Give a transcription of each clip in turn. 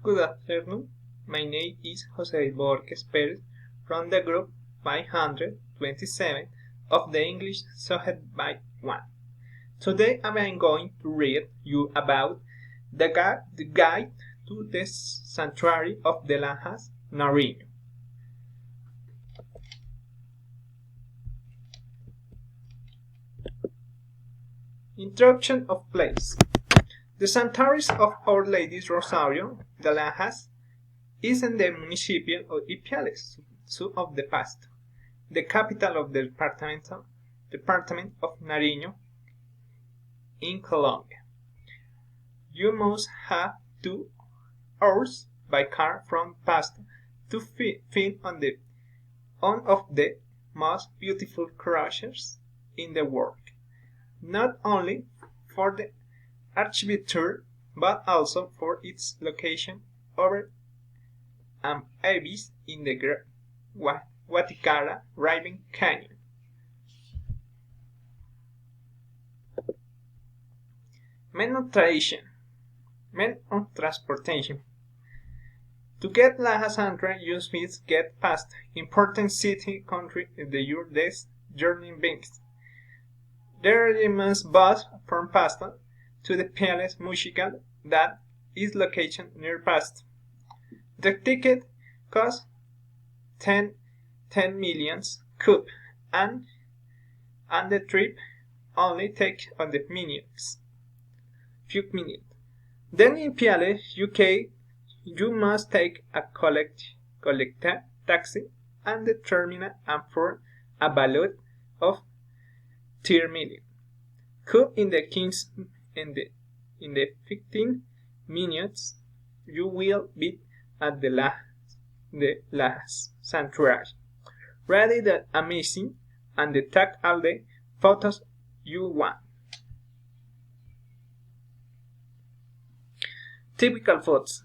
Good afternoon. My name is Jose Borges Perez from the group 527 of the English Subject by 1. Today I am going to read you about the guide to the sanctuary of the Lajas, Nariño. Introduction of place. The Sanctuaries of Our Lady's Rosario, de Lajas, is in the municipio of Ipiales, south of the Pasto, the capital of the department of Nariño in Colombia. You must have 2 hours by car from Pasto to find one of the most beautiful crochets in the world, not only for the architecture but also for its location over an abyss in the Guaticara River Canyon. Men of transportation. To get Lajas Central, you must get past important city country in the your journey begins. There you must bus from Pasto to the Palace Musical that is located near Pasto. The ticket costs 10 millions cup and the trip only takes on the few minutes. Then in Piales, UK, you must take a collector taxi and the terminal and for a value of 30 million. Cup in the Kings in the 15 minutes you will be at the last sanctuary. Ready the amazing and the take all the photos you want. Typical foods.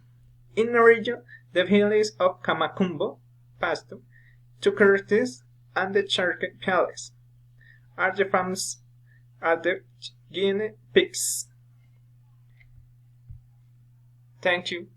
In the region, the villages of Camacumbo, Pasto, Tucurtis, and the Charque Palace are the famous are the guinea pigs. Thank you.